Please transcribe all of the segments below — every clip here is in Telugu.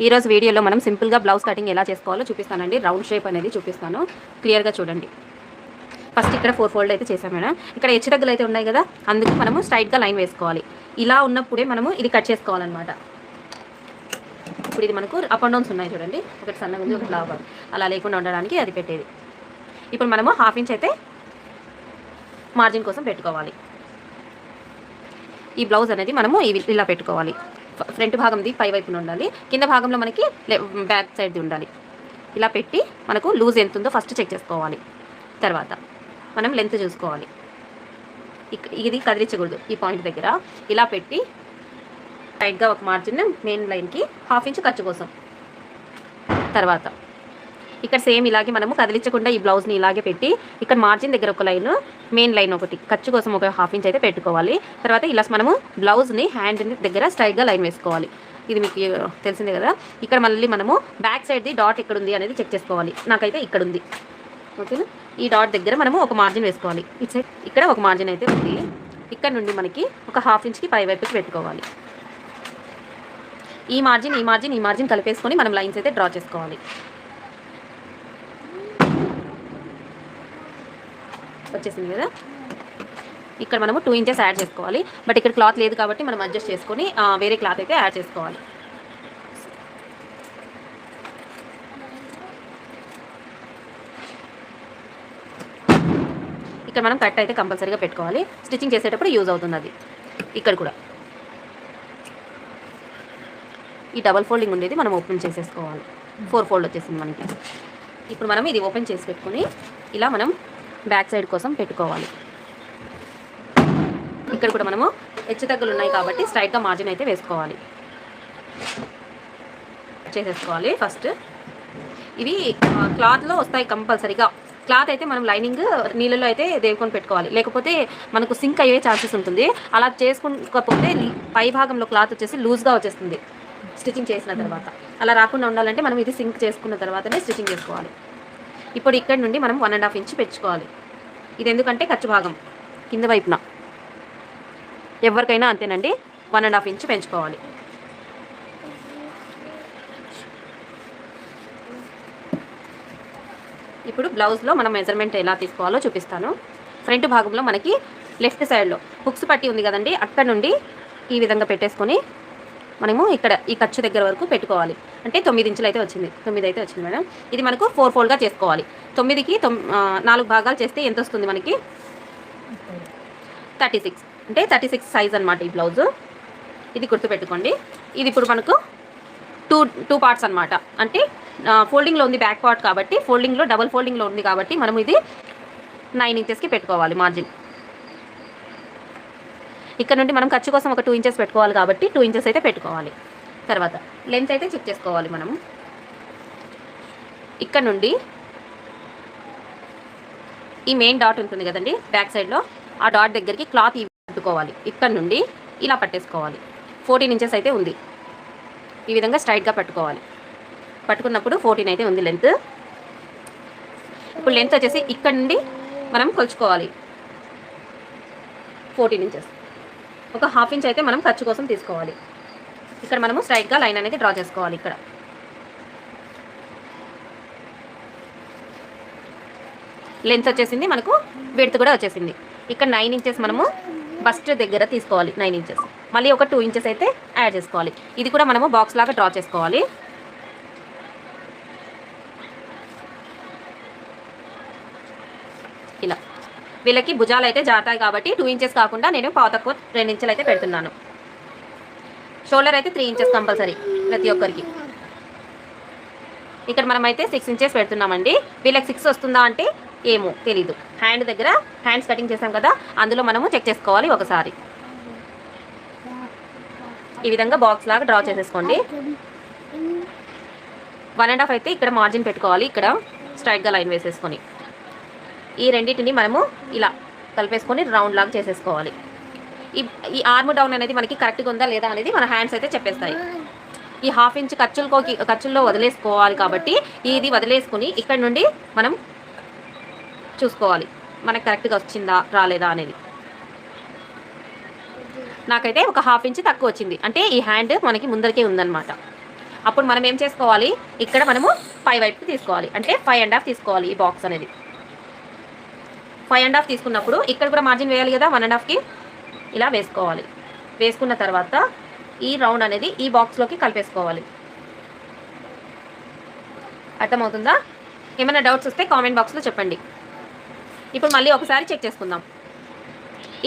ఈరోజు వీడియోలో మనం సింపుల్గా బ్లౌజ్ కటింగ్ ఎలా చేసుకోవాలో చూపిస్తానండి. రౌండ్ షేప్ అనేది చూపిస్తాను, క్లియర్గా చూడండి. ఫస్ట్ ఇక్కడ 4 ఫోల్డ్ అయితే చేసాం మేడం. ఇక్కడ హెచ్చు తగ్గులు అయితే ఉన్నాయి కదా, అందుకు మనము స్ట్రైట్గా లైన్ వేసుకోవాలి. ఇలా ఉన్నప్పుడే మనము ఇది కట్ చేసుకోవాలన్నమాట. ఇప్పుడు ఇది మనకు అప్ అండ్ డౌన్స్ ఉన్నాయి చూడండి, ఒకటి సన్నగా ఉంది ఒకటి లావుగా, అలా లేకుండా ఉండడానికి అది పెట్టేది. ఇప్పుడు మనము ½ ఇంచ్ అయితే మార్జిన్ కోసం పెట్టుకోవాలి. ఈ బ్లౌజ్ అనేది మనము ఇలా పెట్టుకోవాలి. ఫ్రంట్ భాగంది పై వైపున ఉండాలి, కింద భాగంలో మనకి బ్యాక్ సైడ్ది ఉండాలి. ఇలా పెట్టి మనకు లూజ్ ఎంత ఉందో ఫస్ట్ చెక్ చేసుకోవాలి. తర్వాత మనం లెంత్ చూసుకోవాలి. ఇది కదిలించకూడదు. ఈ పాయింట్ దగ్గర ఇలా పెట్టి టైట్గా ఒక మార్జిన్ మెయిన్ లైన్కి ½ ఇంచ్ ఖర్చు కోసం. తర్వాత ఇక్కడ సేమ్ ఇలాగే మనము కదిలించకుండా ఈ బ్లౌజ్ని ఇలాగే పెట్టి ఇక్కడ మార్జిన్ దగ్గర ఒక లైన్, మెయిన్ లైన్ ఒకటి ఖర్చు కోసం ఒక ½ ఇంచ్ అయితే పెట్టుకోవాలి. తర్వాత ఇలా మనము బ్లౌజ్ని హ్యాండ్ దగ్గర స్ట్రైట్గా లైన్ వేసుకోవాలి. ఇది మీకు తెలిసిందే కదా. ఇక్కడ మళ్ళీ మనము బ్యాక్ సైడ్ది డాట్ ఎక్కడ ఉంది అనేది చెక్ చేసుకోవాలి. నాకైతే ఇక్కడ ఉంది, ఓకేనా. ఈ డాట్ దగ్గర మనము ఒక మార్జిన్ వేసుకోవాలి. ఇటు సైడ్ ఇక్కడ ఒక మార్జిన్ అయితే ఉంది. ఇక్కడ నుండి మనకి ఒక ½ ఇంచ్కి పై వైపుకి పెట్టుకోవాలి. ఈ మార్జిన్ కలిపేసుకొని మనం లైన్స్ అయితే డ్రా చేసుకోవాలి. వచ్చేసింది కదా. ఇక్కడ మనము 2 ఇంచెస్ యాడ్ చేసుకోవాలి. బట్ ఇక్కడ క్లాత్ లేదు కాబట్టి మనం అడ్జస్ట్ చేసుకొని వేరే క్లాత్ అయితే యాడ్ చేసుకోవాలి. ఇక్కడ మనం కట్ అయితే కంపల్సరీగా పెట్టుకోవాలి. స్టిచ్చింగ్ చేసేటప్పుడు యూజ్ అవుతుంది అది. ఇక్కడ కూడా ఈ డబల్ ఫోల్డింగ్ ఉండేది మనం ఓపెన్ చేసేసుకోవాలి. 4 ఫోల్డ్ వచ్చేసింది మనకి. ఇప్పుడు మనం ఇది ఓపెన్ చేసి పెట్టుకొని ఇలా మనం బ్యాక్ సైడ్ కోసం పెట్టుకోవాలి. ఇక్కడ కూడా మనము హెచ్చు తగ్గులు ఉన్నాయి కాబట్టి స్ట్రైట్గా మార్జిన్ అయితే వేసుకోవాలి. చేసేసుకోవాలి. ఫస్ట్ ఇవి క్లాత్లో వస్తాయి కంపల్సరీగా. క్లాత్ అయితే మనం లైనింగ్ నీళ్ళలో అయితే దేవుకొని పెట్టుకోవాలి, లేకపోతే మనకు సింక్ అయ్యే ఛాన్సెస్ ఉంటుంది. అలా చేసుకోకపోతే పై భాగంలో క్లాత్ వచ్చేసి లూజ్గా వచ్చేస్తుంది స్టిచ్చింగ్ చేసిన తర్వాత. అలా రాకుండా ఉండాలంటే మనం ఇది సింక్ చేసుకున్న తర్వాతనే స్టిచ్చింగ్ చేసుకోవాలి. ఇప్పుడు ఇక్కడ నుండి మనం 1½ ఇంచ్ పెంచుకోవాలి. ఇది ఎందుకంటే ఖర్చు భాగం కింద వైపున ఎవరికైనా అంతేనండి, 1½ ఇంచ్ పెంచుకోవాలి. ఇప్పుడు బ్లౌజ్లో మనం మెజర్మెంట్ ఎలా తీసుకోవాలో చూపిస్తాను. ఫ్రంట్ భాగంలో మనకి లెఫ్ట్ సైడ్లో హుక్స్ పట్టి ఉంది కదండి, అక్కడ నుండి ఈ విధంగా పెట్టేసుకొని మనము ఇక్కడ ఈ ఖర్చు దగ్గర వరకు పెట్టుకోవాలి. అంటే 9 ఇంచులు అయితే వచ్చింది. 9 అయితే వచ్చింది మేడం. ఇది మనకు 4 ఫోల్డ్గా చేసుకోవాలి. 9కి 4 భాగాలు చేస్తే ఎంత వస్తుంది మనకి? 36. అంటే 36 సైజ్ అనమాట ఈ బ్లౌజు. ఇది గుర్తుపెట్టుకోండి. ఇది ఇప్పుడు మనకు టూ పార్ట్స్ అనమాట. అంటే ఫోల్డింగ్లో ఉంది బ్యాక్ పార్ట్ కాబట్టి, ఫోల్డింగ్లో డబల్ ఫోల్డింగ్లో ఉంది కాబట్టి మనం ఇది 9 ఇంచెస్కి పెట్టుకోవాలి మార్జిన్. ఇక్కడ నుండి మనం ఖర్చు కోసం ఒక 2 ఇంచెస్ పెట్టుకోవాలి కాబట్టి 2 ఇంచెస్ అయితే పెట్టుకోవాలి. తర్వాత లెంత్ అయితే చెక్ చేసుకోవాలి మనం. ఇక్కడ నుండి ఈ మెయిన్ డాట్ ఉంటుంది కదండి బ్యాక్ సైడ్లో, ఆ డాట్ దగ్గరికి క్లాత్ పట్టుకోవాలి. ఇక్కడ నుండి ఇలా పట్టేసుకోవాలి. 14 ఇంచెస్ అయితే ఉంది. ఈ విధంగా స్ట్రైట్గా పట్టుకోవాలి. పట్టుకున్నప్పుడు 14 అయితే ఉంది లెంత్. ఇప్పుడు లెంత్ వచ్చేసి ఇక్కడ నుండి మనం కొలుచుకోవాలి 14 ఇంచెస్. ఒక ½ ఇంచ్ అయితే మనం ఖర్చు కోసం తీసుకోవాలి. ఇక్కడ మనము స్ట్రైట్గా లైన్ అనేది డ్రా చేసుకోవాలి. ఇక్కడ లెంత్ వచ్చేసింది మనకు, విడ్త్ కూడా వచ్చేసింది. ఇక్కడ 9 ఇంచెస్ మనము బస్ట్ దగ్గర తీసుకోవాలి. 9 ఇంచెస్ మళ్ళీ ఒక 2 ఇంచెస్ అయితే యాడ్ చేసుకోవాలి. ఇది కూడా మనము బాక్స్ లాగా డ్రా చేసుకోవాలి. ఇలా వీళ్ళకి భుజాలు అయితే జాతాయి కాబట్టి 2 ఇంచెస్ కాకుండా నేను తక్కువ 2 ఇంచులు అయితే పెడుతున్నాను. షోల్డర్ అయితే 3 ఇంచెస్ కంపల్సరీ ప్రతి ఒక్కరికి. ఇక్కడ మనం అయితే 6 ఇంచెస్ పెడుతున్నామండి. వీళ్ళకి 6 వస్తుందా అంటే ఏమో తెలీదు. హ్యాండ్ దగ్గర హ్యాండ్స్ కటింగ్ చేసాం కదా, అందులో మనము చెక్ చేసుకోవాలి ఒకసారి. ఈ విధంగా బాక్స్ లాగా డ్రా చేసేసుకోండి. 1½ అయితే ఇక్కడ మార్జిన్ పెట్టుకోవాలి. ఇక్కడ స్ట్రైట్గా లైన్ వేసేసుకొని ఈ రెండింటిని మనము ఇలా కలిపేసుకొని రౌండ్ లాగా చేసేసుకోవాలి. ఈ ఆర్మ్ డౌన్ అనేది మనకి కరెక్ట్గా ఉందా లేదా అనేది మన హ్యాండ్స్ అయితే చెప్పేస్తాయి. ఈ ½ ఇంచ్ ఖర్చుల్లో వదిలేసుకోవాలి కాబట్టి ఇది వదిలేసుకుని ఇక్కడ నుండి మనం చూసుకోవాలి మనకు కరెక్ట్గా వచ్చిందా రాలేదా అనేది. నాకైతే ఒక ½ ఇంచ్ తక్కువ వచ్చింది, అంటే ఈ హ్యాండ్ మనకి ముందరికే ఉందన్నమాట. అప్పుడు మనం ఏం చేసుకోవాలి, ఇక్కడ మనము పై వైపుకి తీసుకోవాలి, అంటే 5.5 తీసుకోవాలి ఈ బాక్స్ అనేది. 5.5 తీసుకున్నప్పుడు ఇక్కడ కూడా మార్జిన్ వేయాలి కదా 1.5కి, ఇలా వేసుకోవాలి. వేసుకున్న తర్వాత ఈ రౌండ్ అనేది ఈ బాక్స్లోకి కలిపేసుకోవాలి. అర్థమవుతుందా? ఏమైనా డౌట్స్ వస్తే కామెంట్ బాక్స్లో చెప్పండి. ఇప్పుడు మళ్ళీ ఒకసారి చెక్ చేసుకుందాం.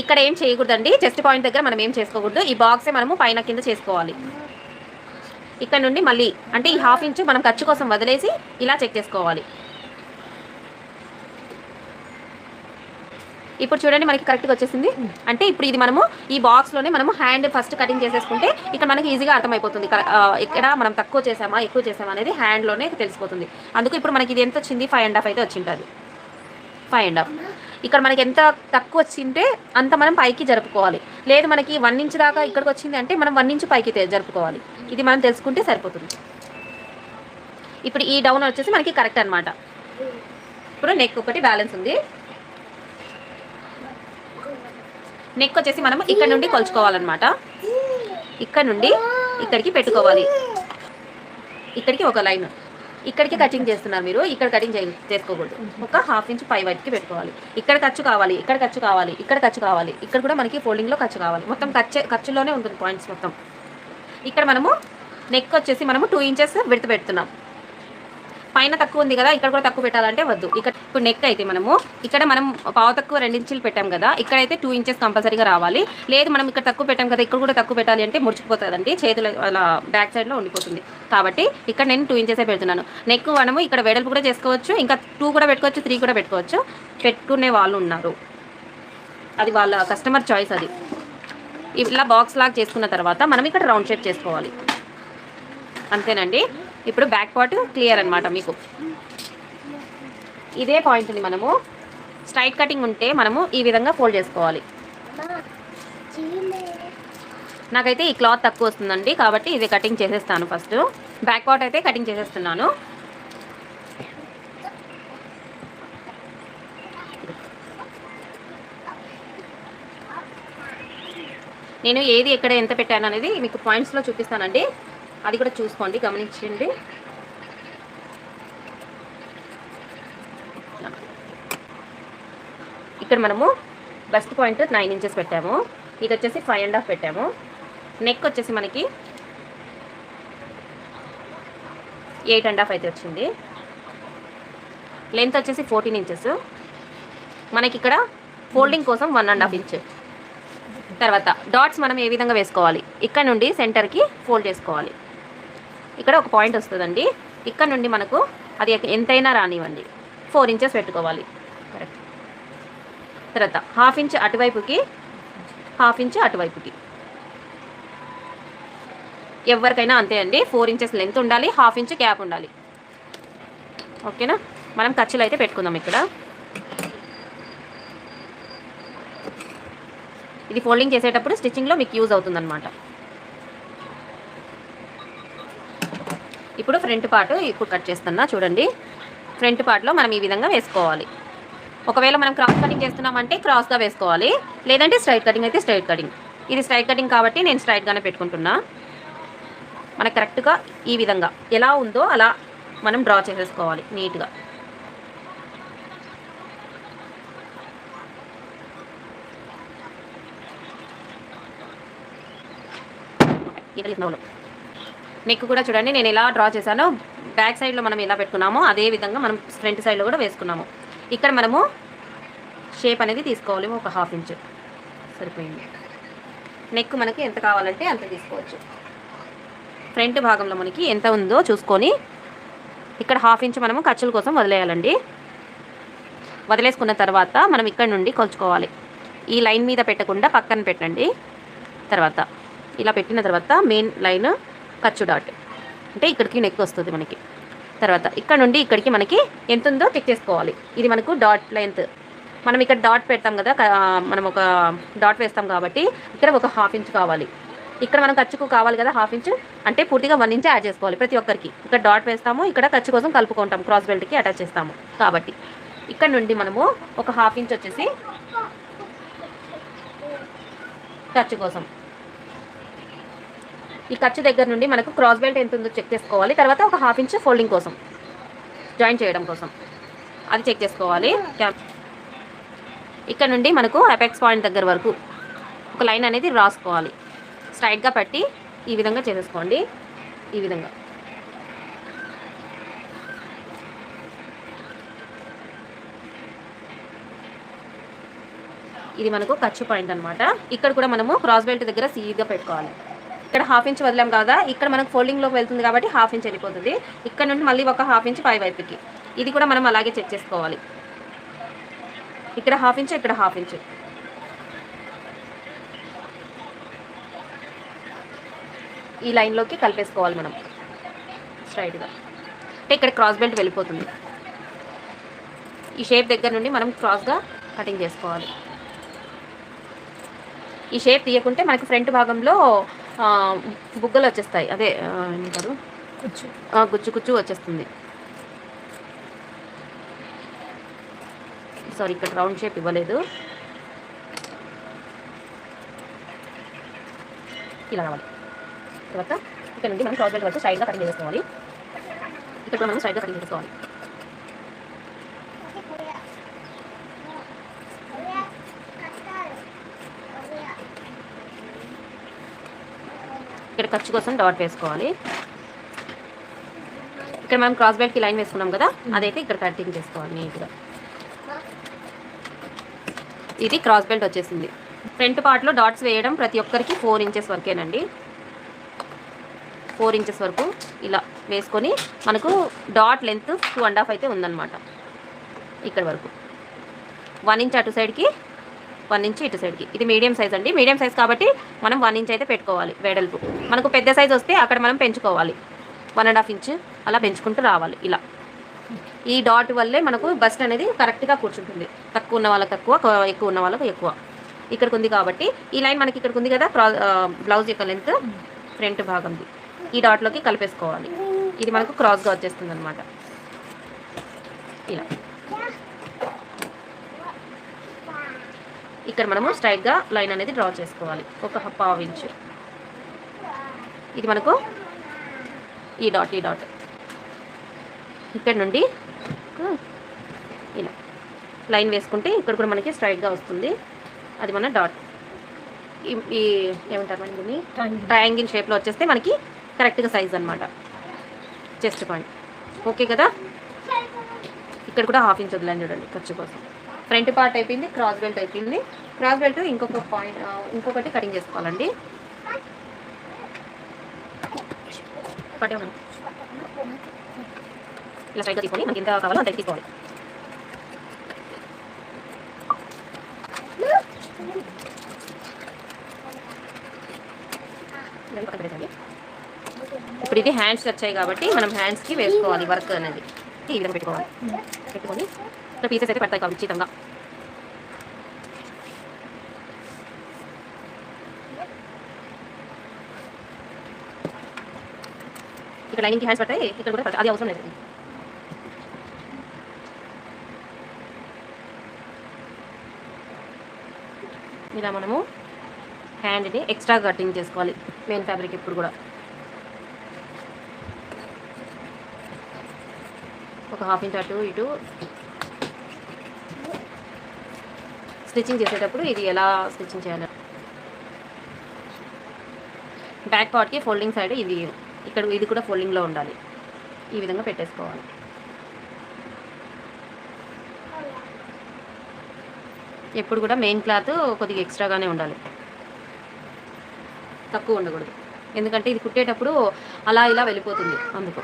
ఇక్కడ ఏం చేయకూడదండి, చెస్ట్ పాయింట్ దగ్గర మనం ఏం చేసుకోకూడదు, ఈ బాక్సే మనము పైన కింద చేసుకోవాలి. ఇక్కడ నుండి మళ్ళీ అంటే ఈ 1/2 ఇంచు మనం ఖర్చు కోసం వదిలేసి ఇలా చెక్ చేసుకోవాలి. ఇప్పుడు చూడండి మనకి కరెక్ట్గా వచ్చేసింది. అంటే ఇప్పుడు ఇది మనము ఈ బాక్స్లోనే మనము హ్యాండ్ ఫస్ట్ కటింగ్ చేసేసుకుంటే ఇక్కడ మనకి ఈజీగా అర్థమైపోతుంది ఇక్కడ మనం తక్కువ చేసామా ఎక్కువ చేసామా అనేది హ్యాండ్లోనే తెలిసిపోతుంది. అందుకు ఇప్పుడు మనకి ఇది ఎంత వచ్చింది, 5.5 అయితే వచ్చింటుంది. 5.5 ఇక్కడ మనకి ఎంత తక్కువ వచ్చింటే అంత మనం పైకి జరుపుకోవాలి. లేదు మనకి 1 ఇంచ్ దాకా ఇక్కడికి వచ్చింది అంటే మనం 1 ఇంచ్ పైకి జరుపుకోవాలి. ఇది మనం తెలుసుకుంటే సరిపోతుంది. ఇప్పుడు ఈ డౌన్ వచ్చేసి మనకి కరెక్ట్ అనమాట. ఇప్పుడు నెక్ ఒకటి బ్యాలెన్స్ ఉంది. నెక్ వచ్చేసి మనం ఇక్కడ నుండి కొలుచుకోవాలన్నమాట. ఇక్కడ నుండి ఇక్కడికి పెట్టుకోవాలి. ఇక్కడికి ఒక లైన్, ఇక్కడికి కటింగ్ చేస్తున్నారు మీరు, ఇక్కడ కటింగ్ చేసుకోకూడదు. ఒక 1/2 ఇంచ్ పై వైపుకి పెట్టుకోవాలి. ఇక్కడ ఖర్చు కావాలి, ఇక్కడ ఖర్చు కావాలి, ఇక్కడ ఖర్చు కావాలి, ఇక్కడ కూడా మనకి ఫోల్డింగ్లో ఖర్చు కావాలి. మొత్తం ఖర్చులోనే ఉంటుంది పాయింట్స్ మొత్తం. ఇక్కడ మనము నెక్ వచ్చేసి మనము 2 ఇంచెస్ విడత పెడుతున్నాం. పైన తక్కువ ఉంది కదా, ఇక్కడ కూడా తక్కువ పెట్టాలంటే వద్దు. ఇక్కడ ఇప్పుడు నెక్ అయితే మనము ఇక్కడ మనం పావు తక్కువ 2 ఇంచులు పెట్టాం కదా, ఇక్కడైతే 2 ఇంచెస్ కంపల్సరీగా రావాలి. లేదు మనం ఇక్కడ తక్కువ పెట్టాం కదా, ఇక్కడ కూడా తక్కువ పెట్టాలి అంటే ముడిచిపోతుందండి, చేతులు అలా బ్యాక్ సైడ్లో ఉండిపోతుంది. కాబట్టి ఇక్కడ నేను 2 ఇంచెసే పెడుతున్నాను. నెక్ మనము ఇక్కడ వెడల్పు కూడా చేసుకోవచ్చు, ఇంకా 2 కూడా పెట్టుకోవచ్చు, 3 కూడా పెట్టుకోవచ్చు. పెట్టుకునే వాళ్ళు ఉన్నారు, అది వాళ్ళ కస్టమర్ చాయిస్. అది ఇలా బాక్స్ లాగా చేసుకున్న తర్వాత మనం ఇక్కడ రౌండ్ షేప్ చేసుకోవాలి. అంతేనండి. ఇప్పుడు బ్యాక్ పార్ట్ క్లియర్ అనమాట మీకు. ఇదే పాయింట్ని మనము స్ట్రైట్ కటింగ్ ఉంటే మనము ఈ విధంగా ఫోల్డ్ చేసుకోవాలి. నాకైతే ఈ క్లాత్ తక్కువ వస్తుందండి, కాబట్టి ఇది కటింగ్ చేసేస్తాను. ఫస్ట్ బ్యాక్ పార్ట్ అయితే కటింగ్ చేసేస్తున్నాను. నేను ఏది ఎక్కడ ఎంత పెట్టాను అనేది మీకు పాయింట్స్లో చూపిస్తానండి, అది కూడా చూసుకోండి, గమనించండి. ఇక్కడ మనము బస్ట్ పాయింట్ 9 ఇంచెస్ పెట్టాము, ఇది వచ్చేసి 5.5 పెట్టాము. నెక్ వచ్చేసి మనకి 8.5 అయితే వచ్చింది. లెంత్ వచ్చేసి 14 ఇంచెస్. మనకి ఇక్కడ ఫోల్డింగ్ కోసం 1.5 ఇంచ్. తర్వాత డాట్స్ మనం ఏ విధంగా వేసుకోవాలి, ఇక్కడ నుండి సెంటర్కి ఫోల్డ్ చేసుకోవాలి. ఇక్కడ ఒక పాయింట్ వస్తుందండి, ఇక్కడ నుండి మనకు అది ఎంతైనా రానివ్వండి, 4 ఇంచెస్ పెట్టుకోవాలి. కరెక్ట్. తర్వాత 1/2 ఇంచ్ అటువైపుకి, 1/2 ఇంచ్ అటువైపుకి. ఎవరికైనా అంతే అండి, 4 ఇంచెస్ లెంత్ ఉండాలి, 1/2 ఇంచ్ గ్యాప్ ఉండాలి. ఓకేనా? మనం ఖర్చులు అయితే పెట్టుకుందాం. ఇక్కడ ఇది ఫోల్డింగ్ చేసేటప్పుడు స్టిచ్చింగ్లో మీకు యూజ్ అవుతుందన్నమాట. ఇప్పుడు ఫ్రంట్ పార్ట్ ఇప్పుడు కట్ చేస్తున్నా చూడండి. ఫ్రంట్ పార్ట్లో మనం ఈ విధంగా వేసుకోవాలి. ఒకవేళ మనం క్రాస్ కటింగ్ చేస్తున్నామంటే క్రాస్గా వేసుకోవాలి, లేదంటే స్ట్రైట్ కటింగ్ అయితే స్ట్రైట్ కటింగ్. ఇది స్ట్రైట్ కటింగ్ కాబట్టి నేను స్ట్రైట్గానే పెట్టుకుంటున్నా. మనకు కరెక్ట్గా ఈ విధంగా ఎలా ఉందో అలా మనం డ్రా చేసేసుకోవాలి నీట్గా. నెక్ కూడా చూడండి నేను ఎలా డ్రా చేశానో, బ్యాక్ సైడ్లో మనం ఎలా పెట్టుకున్నామో అదే విధంగా మనం ఫ్రంట్ సైడ్లో కూడా వేసుకున్నాము. ఇక్కడ మనము షేప్ అనేది తీసుకోవాలి, ఒక 1/2 ఇంచ్ సరిపోయింది. నెక్ మనకి ఎంత కావాలంటే అంత తీసుకోవచ్చు. ఫ్రంట్ భాగంలో మనకి ఎంత ఉందో చూసుకొని ఇక్కడ 1/2 ఇంచ్ మనము ఖర్చుల కోసం వదిలేయాలండి. వదిలేసుకున్న తర్వాత మనం ఇక్కడ నుండి కొలుచుకోవాలి. ఈ లైన్ మీద పెట్టకుండా పక్కన పెట్టండి. తర్వాత ఇలా పెట్టిన తర్వాత మెయిన్ లైన్ ఖర్చు డాట్, అంటే ఇక్కడికి నెక్ వస్తుంది మనకి. తర్వాత ఇక్కడ నుండి ఇక్కడికి మనకి ఎంత ఉందో చెక్ చేసుకోవాలి. ఇది మనకు డాట్ లెంత్. మనం ఇక్కడ డాట్ పెడతాం కదా, మనం ఒక డాట్ వేస్తాం కాబట్టి ఇక్కడ ఒక 1/2 ఇంచ్ కావాలి. ఇక్కడ మనం ఖర్చుకు కావాలి కదా 1/2 ఇంచ్, అంటే పూర్తిగా 1 ఇంచ్ యాడ్ చేసుకోవాలి ప్రతి ఒక్కరికి. ఇక్కడ డాట్ వేస్తాము, ఇక్కడ ఖర్చు కోసం కలుపుకుంటాం, క్రాస్ బెల్ట్కి అటాచ్ చేస్తాము. కాబట్టి ఇక్కడ నుండి మనము ఒక 1/2 ఇంచ్ వచ్చేసి ఖర్చు కోసం, ఈ ఖర్చు దగ్గర నుండి మనకు క్రాస్ బెల్ట్ ఎంత ఉందో చెక్ చేసుకోవాలి. తర్వాత ఒక 1/2 ఇంచ్ ఫోల్డింగ్ కోసం, జాయిన్ చేయడం కోసం అది చెక్ చేసుకోవాలి. ఇక్కడ నుండి మనకు అపెక్స్ పాయింట్ దగ్గర వరకు ఒక లైన్ అనేది రాసుకోవాలి. స్ట్రైట్గా పట్టి ఈ విధంగా చేసేసుకోండి. ఈ విధంగా ఇది మనకు ఖర్చు పాయింట్ అనమాట. ఇక్కడ కూడా మనము క్రాస్ బెల్ట్ దగ్గర సీగా పెట్టుకోవాలి. ఇక్కడ 1/2 ఇంచ్ వదిలాం కదా, ఇక్కడ మనకు ఫోల్డింగ్లోకి వెళ్తుంది కాబట్టి 1/2 ఇంచ్ వెళ్ళిపోతుంది. ఇక్కడ నుండి మళ్ళీ ఒక 1/2 ఇంచ్ పై వైపుకి, ఇది కూడా మనం అలాగే చెక్ చేసుకోవాలి. ఇక్కడ 1/2 ఇంచ్, ఇక్కడ 1/2 ఇంచ్. ఈ లైన్లోకి కలిపేసుకోవాలి మనం స్ట్రైట్గా. అంటే ఇక్కడ క్రాస్ బెల్ట్ వెళ్ళిపోతుంది. ఈ షేప్ దగ్గర నుండి మనం క్రాస్గా కటింగ్ చేసుకోవాలి. ఈ షేప్ తీయకుంటే మనకి ఫ్రంట్ భాగంలో బుగ్గలు వచ్చేస్తాయి, అదే ఏమంటారు, గుచ్చు గుచ్చు వచ్చేస్తుంది. సారీ, ఇక్కడ రౌండ్ షేప్ ఇవ్వలేదు. ఇలా రావాలి. తర్వాత ఇక్కడ నుండి మనం క్రాస్ బెల్ట్ వరకు సైడ్గా కటింగ్ చేసుకోవాలి. ఇక్కడ మనం సైడ్గా కటింగ్ చేసుకోవాలి. ఇక్కడ ఖర్చు కోసం డాట్ వేసుకోవాలి. ఇక్కడ మనం క్రాస్ బెల్ట్కి లైన్ వేసుకున్నాం కదా, అదైతే ఇక్కడ కటింగ్ చేసుకోవాలి నీట్గా. ఇది క్రాస్ బెల్ట్ వచ్చేసింది. ఫ్రంట్ పార్ట్లో డాట్స్ వేయడం ప్రతి ఒక్కరికి 4 ఇంచెస్ వరకేనండి. 4 ఇంచెస్ వరకు ఇలా వేసుకొని మనకు డాట్ లెంత్ 2.5 అయితే ఉందన్నమాట. ఇక్కడ వరకు 1 ఇంచ్ అటు సైడ్కి, 1 ఇంచ్ ఇటు సైడ్కి. ఇది మీడియం సైజ్ అండి. మీడియం సైజ్ కాబట్టి మనం 1 ఇంచ్ అయితే పెట్టుకోవాలి వెడల్పు. మనకు పెద్ద సైజ్ వస్తే అక్కడ మనం పెంచుకోవాలి. 1.5 ఇంచ్ అలా పెంచుకుంటూ రావాలి. ఇలా ఈ డాట్ వల్లే మనకు బస్ట్ అనేది కరెక్ట్గా కూర్చుంటుంది. తక్కువ ఉన్న వాళ్ళకి తక్కువ, ఎక్కువ ఉన్న వాళ్ళకు ఎక్కువ. ఇక్కడికి ఉంది కాబట్టి ఈ లైన్ మనకి ఇక్కడికి ఉంది కదా, బ్లౌజ్ యొక్క లెంత్ ఫ్రంట్ భాగంది. ఈ డాట్లోకి కలిపేసుకోవాలి. ఇది మనకు క్రాస్గా వచ్చేస్తుంది అనమాట. ఇలా ఇక్కడ మనము స్ట్రైట్గా లైన్ అనేది డ్రా చేసుకోవాలి. ఒక 1/2 ఇంచ్. ఇది మనకు ఈ డాట్ ఇక్కడ నుండి ఇలా లైన్ వేసుకుంటే ఇక్కడ కూడా మనకి స్ట్రైట్గా వస్తుంది. అది మన డాట్. ఈ ఏమంటారు మనకి దీన్ని, ట్రయాంగిల్ షేప్లో వచ్చేస్తే మనకి కరెక్ట్గా సైజ్ అనమాట. చెస్ట్ పాయింట్ ఓకే కదా. ఇక్కడ కూడా 1/2 ఇంచ్ వదిలేని చూడండి ఖర్చు కోసం. ఫ్రంట్ పార్ట్ అయిపోయింది, క్రాస్ బెల్ట్ అయిపోయింది. క్రాస్ బెల్ట్ ఇంకొక పాయింట్, ఇంకొకటి కటింగ్ చేసుకోవాలండి. ఇలా స్ట్రైట్గా తీసుకొని మనకి ఎంత కావాలో అంత తీసుకోవాలి. ఇప్పుడు ఇది హ్యాండ్స్ వచ్చాయి కాబట్టి మనం హ్యాండ్స్కి వేసుకోవాలి వర్క్ అనేది. ఈ విధంగా పెట్టుకోవాలి. పెట్టుకొని ఇట్లా పీసెస్ అయితే పడతాయి కాబట్టి ఖచ్చితంగా. ఇక్కడ లైనింగ్కి హ్యాండ్స్ పడతాయి, ఇక్కడ కూడా పడతాయి. అది అవసరం లేదు. ఇలా మనము హ్యాండ్ని ఎక్స్ట్రా కటింగ్ చేసుకోవాలి. మెయిన్ ఫ్యాబ్రిక్ ఎప్పుడు కూడా ఒక 1/2 ఇంచ్ అటు ఇటు. స్టిచ్చింగ్ చేసేటప్పుడు ఇది ఎలా స్టిచ్చింగ్ చేయాలి, బ్యాక్ పార్ట్కి ఫోల్డింగ్ సైడ్ ఇది, ఇక్కడ ఇది కూడా ఫోల్డింగ్లో ఉండాలి. ఈ విధంగా పెట్టేసుకోవాలి. ఎప్పుడు కూడా మెయిన్ క్లాత్ కొద్దిగా ఎక్స్ట్రాగానే ఉండాలి, తక్కువ ఉండకూడదు. ఎందుకంటే ఇది కుట్టేటప్పుడు అలా ఇలా వెళ్ళిపోతుంది. అందుకు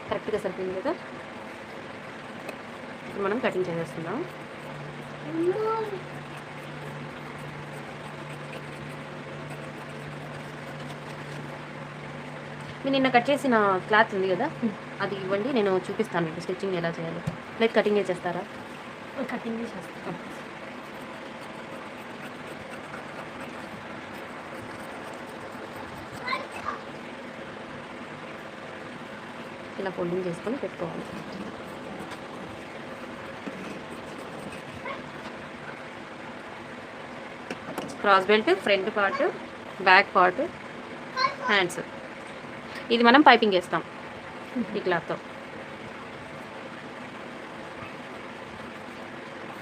కరెక్ట్గా సరిపోయింది కదా. ఇప్పుడు మనం కటింగ్ చేసేస్తున్నాం. మీరు నిన్న కట్ చేసిన క్లాత్ ఉంది కదా, అది ఇవ్వండి, నేను చూపిస్తాను మీకు స్టిచ్చింగ్ ఎలా చేయాలి. లేదు కటింగ్ చేస్తారా? కటింగ్ చేస్తాను. ఇలా ఫోల్డింగ్ చేసుకొని పెట్టుకోవాలి. Cross belt, front part, back part, hands. ఇది మనం పైపింగ్ వేస్తాం ఈ క్లాత్తో.